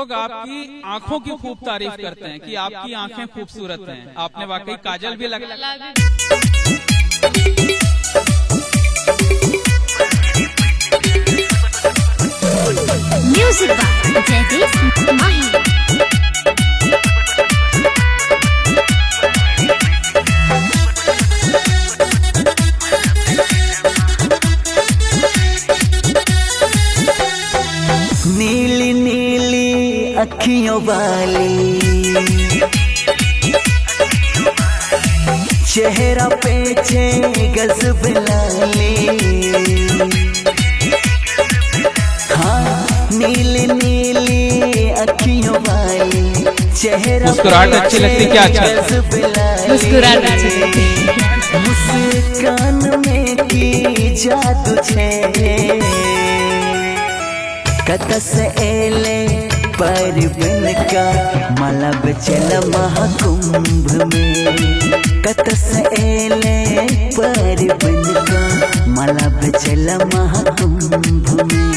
लोग आपकी आंखों की खूब तारीफ करते हैं कि आपकी आंखें खूबसूरत हैं। आपने वाकई काजल भी लगा। म्यूजिक बाय जयदीप माही। नीली नीली अखियों वाली, चेहरा पे छे गजब लाली। हाँ, नीली नीली अखियों वाली, चेहरा मुस्कुराहट अच्छी लगती, क्या अच्छा मुस्कुराहट अच्छी लगती। मुस्कान में की जादू छे, कतस एले पर बिन का माला बचल महाकुंभ में। कतस एले पर बिन का माला बचल महाकुंभ में।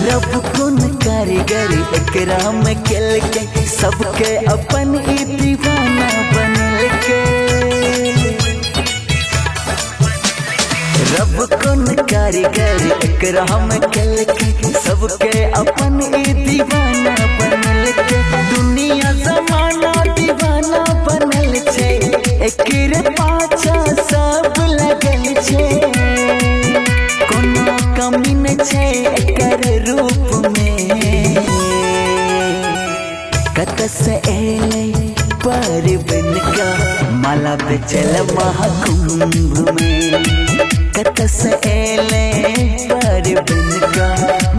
रब कुन कारीगर एकरा में खेल के सबके अपन ही दीवाना बनल के। रब कुन कारीगर एकरा में खेल के सबके अपन ही दीवाना बनल के। दुनिया जमाना दीवाना बनल छे, एकरे पाछा सब लगल छे। कोनो कमी न छे एकर रूप में। कतस एले पर बिन का माला बेचल महाकुंभ में। कतस एले पर बिन का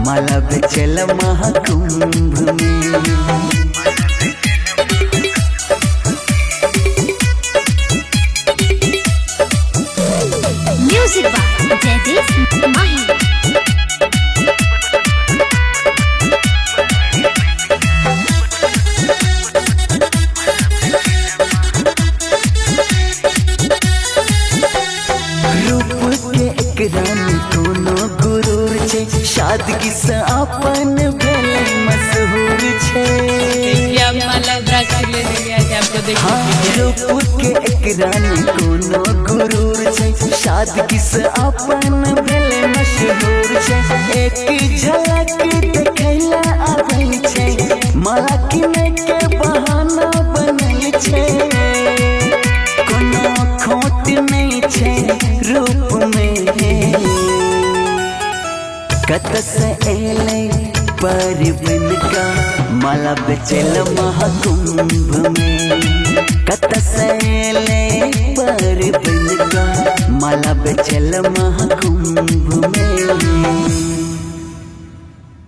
माला बेचल महाकुंभ में। म्यूजिक बाय जयदीप माही। रानी कोनो गुरूर छे, सादगी से अपन भेले मशहूर छे। हाँ, रूप के एक रानी कोनो गुरूर छे, सादगी से अपन भेले मशहूर छे। एक झलक देखैला आबै छे, माला किने के बहाना बनल छे। कोनो खोट नहीं छे रूप में। कतस एले पर बिन का माला बेचल महाकुंभ में। कतस एले पर बिन का माला बेचल महाकुंभ में।